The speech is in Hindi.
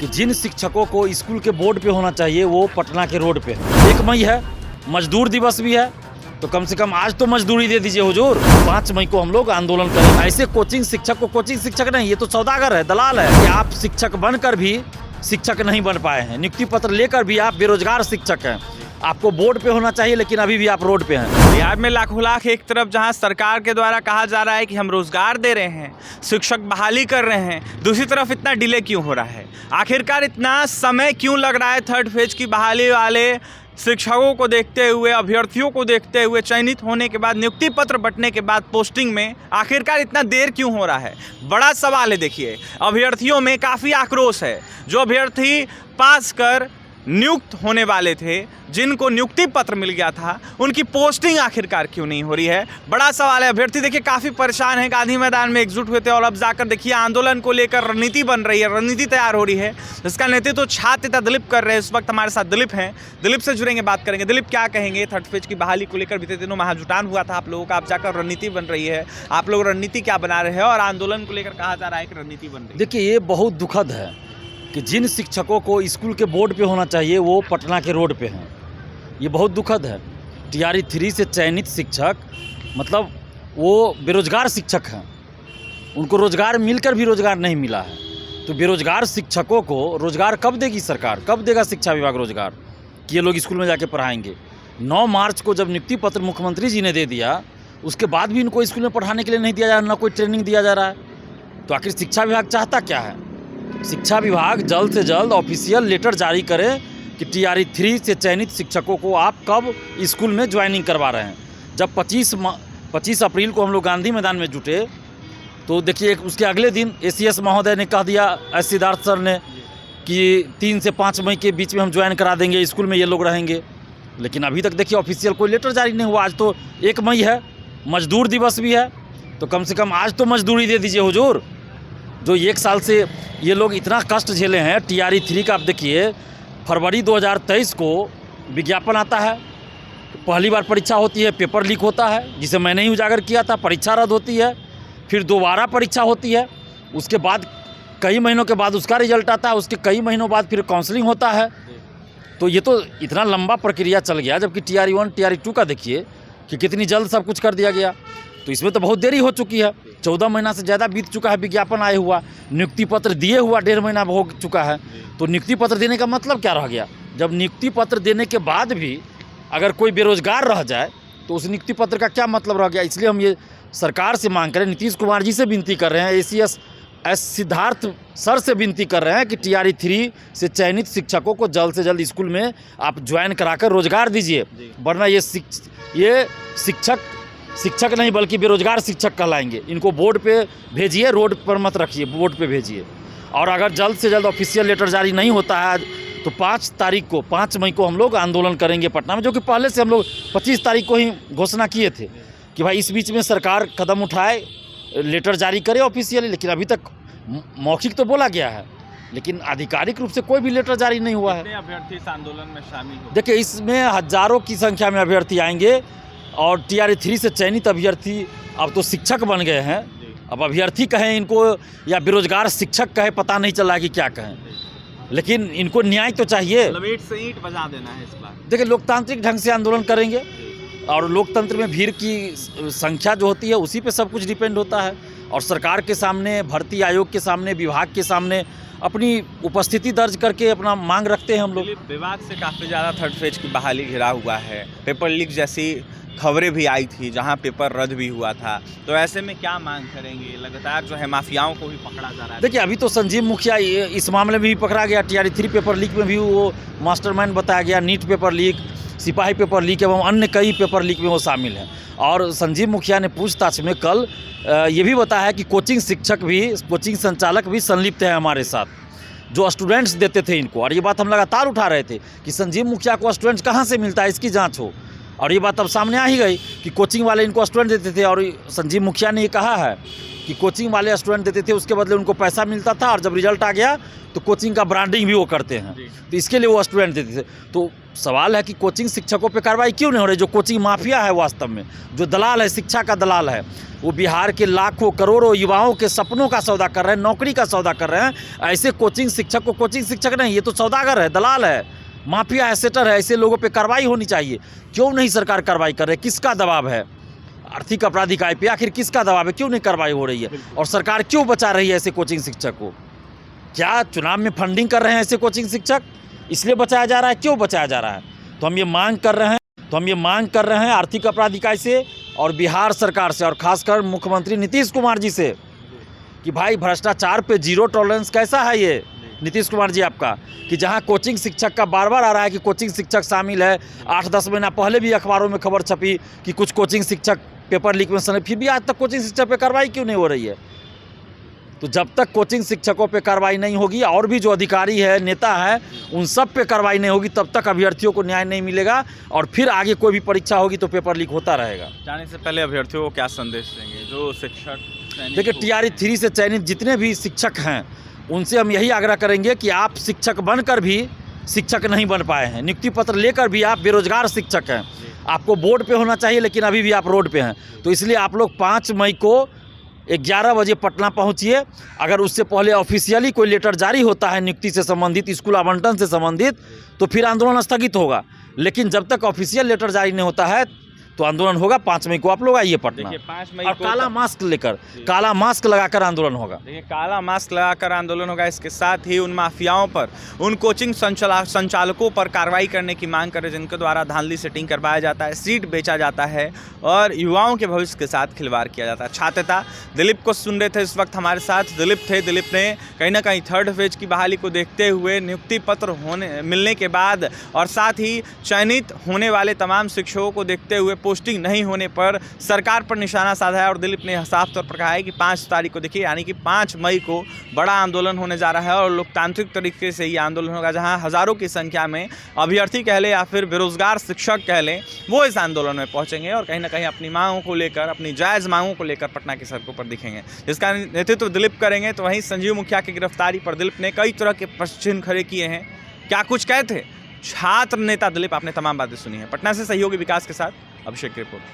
कि जिन शिक्षकों को स्कूल के बोर्ड पे होना चाहिए वो पटना के रोड पे है। 1 मई है, मजदूर दिवस भी है, तो कम से कम आज तो मजदूरी दे दीजिए हुजूर। 5 मई को हम लोग आंदोलन करें। ऐसे कोचिंग शिक्षक को कोचिंग शिक्षक नहीं, ये तो सौदागर है, दलाल है कि आप शिक्षक बनकर भी शिक्षक नहीं बन पाए हैं। नियुक्ति पत्र लेकर भी आप बेरोजगार शिक्षक हैं। आपको बोर्ड पे होना चाहिए लेकिन अभी भी आप रोड पे हैं। बिहार में लाखों लाख एक तरफ जहां सरकार के द्वारा कहा जा रहा है कि हम रोजगार दे रहे हैं, शिक्षक बहाली कर रहे हैं, दूसरी तरफ इतना डिले क्यों हो रहा है? आखिरकार इतना समय क्यों लग रहा है? थर्ड फेज की बहाली वाले शिक्षकों को देखते हुए, अभ्यर्थियों को देखते हुए, चयनित होने के बाद, नियुक्ति पत्र बंटने के बाद पोस्टिंग में आखिरकार इतना देर क्यों हो रहा है? बड़ा सवाल है। देखिए, अभ्यर्थियों में काफ़ी आक्रोश है। जो अभ्यर्थी पास कर नियुक्त होने वाले थे, जिनको नियुक्ति पत्र मिल गया था, उनकी पोस्टिंग आखिरकार क्यों नहीं हो रही है? बड़ा सवाल है। अभ्यर्थी देखिए काफ़ी परेशान है, गांधी मैदान में एकजुट हुए थे और अब जाकर देखिए आंदोलन को लेकर रणनीति बन रही है, रणनीति तैयार हो रही है, जिसका नेतृत्व छात्र नेता दिलीप कर रहे हैं। इस वक्त हमारे साथ दिलीप हैं, दिलीप से जुड़ेंगे, बात करेंगे। दिलीप, क्या कहेंगे? थर्ड फेज की बहाली को लेकर बीते दिनों महाजुटान हुआ था आप लोगों का, अब जाकर रणनीति बन रही है। आप लोग रणनीति क्या बना रहे हैं और आंदोलन को लेकर कहा जा रहा है कि रणनीति बन रही है? देखिए, ये बहुत दुखद है कि जिन शिक्षकों को स्कूल के बोर्ड पे होना चाहिए वो पटना के रोड पे हैं। ये बहुत दुखद है। TRE 3 से चयनित शिक्षक मतलब वो बेरोजगार शिक्षक हैं, उनको रोजगार मिलकर भी रोजगार नहीं मिला है। तो बेरोजगार शिक्षकों को रोजगार कब देगी सरकार? कब देगा शिक्षा विभाग रोजगार कि ये लोग स्कूल में जाके पढ़ाएंगे? 9 मार्च को जब नियुक्ति पत्र मुख्यमंत्री जी ने दे दिया, उसके बाद भी इनको स्कूल में पढ़ाने के लिए नहीं दिया जा रहा, ना कोई ट्रेनिंग दिया जा रहा है। तो आखिर शिक्षा विभाग चाहता क्या है? शिक्षा विभाग जल्द से जल्द ऑफिशियल लेटर जारी करे कि TRE 3 से चयनित शिक्षकों को आप कब स्कूल में ज्वाइनिंग करवा रहे हैं। जब 25 अप्रैल को हम लोग गांधी मैदान में जुटे तो देखिए उसके अगले दिन ACS महोदय ने कह दिया, सिद्धार्थ सर ने, कि 3 से 5 मई के बीच में हम ज्वाइन करा देंगे, स्कूल में ये लोग रहेंगे। लेकिन अभी तक देखिए ऑफिशियल कोई लेटर जारी नहीं हुआ। आज तो 1 मई है, मजदूर दिवस भी है, तो कम से कम आज तो मजदूरी दे दीजिए हुजूर। जो 1 साल से ये लोग इतना कष्ट झेले हैं। TRE 3 का आप देखिए, फरवरी 2023 को विज्ञापन आता है, पहली बार परीक्षा होती है, पेपर लीक होता है, जिसे मैंने ही उजागर किया था, परीक्षा रद्द होती है, फिर दोबारा परीक्षा होती है, उसके बाद कई महीनों के बाद उसका रिजल्ट आता है, उसके कई महीनों बाद फिर काउंसलिंग होता है। तो ये तो इतना लंबा प्रक्रिया चल गया। जबकि TRE 1 TRE 2 का देखिए कि कितनी जल्द सब कुछ कर दिया गया। तो इसमें तो बहुत देरी हो चुकी है। 14 महीना से ज़्यादा बीत चुका है विज्ञापन आए हुआ, नियुक्ति पत्र दिए हुआ 1.5 महीना हो चुका है। तो नियुक्ति पत्र देने का मतलब क्या रह गया? जब नियुक्ति पत्र देने के बाद भी अगर कोई बेरोजगार रह जाए तो उस नियुक्ति पत्र का क्या मतलब रह गया? इसलिए हम ये सरकार से मांग करें, नीतीश कुमार जी से विनती कर रहे हैं, ACS सिद्धार्थ सर से विनती कर रहे हैं कि TRE 3 से चयनित शिक्षकों को जल्द से जल्द स्कूल में आप ज्वाइन कराकर रोजगार दीजिए, वरना ये शिक्षक नहीं बल्कि बेरोजगार शिक्षक कहलाएंगे। इनको बोर्ड पे भेजिए, रोड पर मत रखिए, बोर्ड पे भेजिए। और अगर जल्द से जल्द ऑफिशियल लेटर जारी नहीं होता है तो 5 मई को हम लोग आंदोलन करेंगे पटना में, जो कि पहले से हम लोग 25 तारीख को ही घोषणा किए थे कि भाई इस बीच में सरकार कदम उठाए, लेटर जारी करे ऑफिशियली। लेकिन अभी तक मौखिक तो बोला गया है, लेकिन आधिकारिक रूप से कोई भी लेटर जारी नहीं हुआ है। कितने अभ्यर्थी इस आंदोलन में शामिल हो? देखिए, इसमें हजारों की संख्या में अभ्यर्थी आएंगे और TRE 3 से चयनित अभ्यर्थी अब तो शिक्षक बन गए हैं। अब अभ्यर्थी कहें इनको या बेरोजगार शिक्षक कहें, पता नहीं चला कि क्या कहें, लेकिन इनको न्याय तो चाहिए। ईंट से ईंट बजा देना है इस बार। देखिए, लोकतांत्रिक ढंग से आंदोलन करेंगे और लोकतंत्र में भीड़ की संख्या जो होती है उसी पे सब कुछ डिपेंड होता है। और सरकार के सामने, भर्ती आयोग के सामने, विभाग के सामने अपनी उपस्थिति दर्ज करके अपना मांग रखते हैं हम लोग। विवाद से काफ़ी ज़्यादा थर्ड फेज की बहाली घिरा हुआ है, पेपर लीक जैसी खबरें भी आई थी जहां पेपर रद्द भी हुआ था। तो ऐसे में क्या मांग करेंगे? लगातार जो है माफियाओं को भी पकड़ा जा रहा है। देखिए, अभी तो संजीव मुखिया इस मामले में भी पकड़ा गया। TRE 3 पेपर लीक में भी वो मास्टरमाइंड बताया गया। नीट पेपर लीक, सिपाही पेपर लीक एवं अन्य कई पेपर लीक में वो शामिल हैं। और संजीव मुखिया ने पूछताछ में कल ये भी बताया कि कोचिंग शिक्षक भी, कोचिंग संचालक भी संलिप्त है हमारे साथ, जो स्टूडेंट्स देते थे इनको। और ये बात हम लगातार उठा रहे थे कि संजीव मुखिया को स्टूडेंट्स कहाँ से मिलता है, इसकी जाँच हो। और ये बात अब सामने आ ही गई कि कोचिंग वाले इनको स्टूडेंट देते थे। और संजीव मुखिया ने ये कहा है कि कोचिंग वाले स्टूडेंट देते थे, उसके बदले उनको पैसा मिलता था, और जब रिजल्ट आ गया तो कोचिंग का ब्रांडिंग भी वो करते हैं, तो इसके लिए वो स्टूडेंट देते थे। तो सवाल है कि कोचिंग शिक्षकों पे कार्रवाई क्यों नहीं हो रही? जो कोचिंग माफिया है वास्तव में, जो दलाल है, शिक्षा का दलाल है, वो बिहार के लाखों करोड़ों युवाओं के सपनों का सौदा कर रहे हैं, नौकरी का सौदा कर रहे हैं। ऐसे कोचिंग शिक्षक को कोचिंग शिक्षक नहीं, ये तो सौदागर है, दलाल है, माफिया है, सेटर है। ऐसे लोगों पे कार्रवाई होनी चाहिए। क्यों नहीं सरकार कार्रवाई कर रही है? किसका दबाव है? आर्थिक अपराध इकाई पे आखिर किसका दबाव है? क्यों नहीं कार्रवाई हो रही है? और सरकार क्यों बचा रही है ऐसे कोचिंग शिक्षक को? क्या चुनाव में फंडिंग कर रहे हैं ऐसे कोचिंग शिक्षक, इसलिए बचाया जा रहा है? क्यों बचाया जा रहा है? तो हम ये मांग कर रहे हैं आर्थिक अपराध इकाई से और बिहार सरकार से, और खासकर मुख्यमंत्री नीतीश कुमार जी से, कि भाई भ्रष्टाचार पे जीरो टॉलरेंस कैसा है ये नीतीश कुमार जी आपका, कि जहां कोचिंग शिक्षक का बार बार आ रहा है कि कोचिंग शिक्षक शामिल है। 8-10 महीना पहले भी अखबारों में खबर छपी कि कुछ कोचिंग शिक्षक पेपर लीक में शामिल, फिर भी आज तक कोचिंग शिक्षक पे कार्रवाई क्यों नहीं हो रही है? तो जब तक कोचिंग शिक्षकों पे कार्रवाई नहीं होगी, और भी जो अधिकारी है, नेता है, उन सब पे कार्रवाई नहीं होगी, तब तक अभ्यर्थियों को न्याय नहीं मिलेगा, और फिर आगे कोई भी परीक्षा होगी तो पेपर लीक होता रहेगा। जाने से पहले अभ्यर्थियों को क्या संदेश देंगे जो शिक्षक? देखिए, TRE 3 से चयनित जितने भी शिक्षक हैं, उनसे हम यही आग्रह करेंगे कि आप शिक्षक बनकर भी शिक्षक नहीं बन पाए हैं, नियुक्ति पत्र लेकर भी आप बेरोजगार शिक्षक हैं। आपको बोर्ड पे होना चाहिए, लेकिन अभी भी आप रोड पे हैं। तो इसलिए आप लोग 5 मई को 11 बजे पटना पहुंचिए। अगर उससे पहले ऑफिशियली कोई लेटर जारी होता है नियुक्ति से संबंधित, स्कूल आवंटन से संबंधित, तो फिर आंदोलन स्थगित होगा। लेकिन जब तक ऑफिशियल लेटर जारी नहीं होता है तो आंदोलन होगा। 5 मई को आप लोग आइए पटना, 5 मई और को काला मास्क लेकर, काला मास्क लगाकर आंदोलन होगा। देखिए, काला मास्क लगाकर आंदोलन होगा। इसके साथ ही उन माफियाओं पर, उन कोचिंग संचालकों पर कार्रवाई करने की मांग करें जिनके द्वारा धांधली सेटिंग करवाया जाता है, सीट बेचा जाता है और युवाओं के भविष्य के साथ खिलवाड़ किया जाता है। छात्रता दिलीप को सुन रहे थे इस वक्त हमारे साथ। दिलीप थे। दिलीप ने कहीं ना कहीं 3rd फेज की बहाली को देखते हुए, नियुक्ति पत्र मिलने के बाद और साथ ही चयनित होने वाले तमाम शिक्षकों को देखते हुए पोस्टिंग नहीं होने पर सरकार पर निशाना साधा है। और दिलीप ने साफ तौर पर कहा है कि 5 तारीख को, देखिए यानी कि 5 मई को बड़ा आंदोलन होने जा रहा है और लोकतांत्रिक तरीके से ये आंदोलन होगा, जहां हज़ारों की संख्या में अभ्यर्थी कह लें या फिर बेरोजगार शिक्षक कह लें, वो इस आंदोलन में पहुंचेंगे और कहीं ना कहीं अपनी मांगों को लेकर, अपनी जायज़ मांगों को लेकर पटना की सड़कों पर दिखेंगे, जिसका नेतृत्व दिलीप करेंगे। तो वहीं संजीव मुखिया की गिरफ्तारी पर दिलीप ने कई तरह के प्रश्न चिन्ह खड़े किए हैं। क्या कुछ कहते छात्र नेता दिलीप? आपने तमाम बातें सुनी हैं। पटना से सहयोगी विकास के साथ अभिषेक की रिपोर्ट।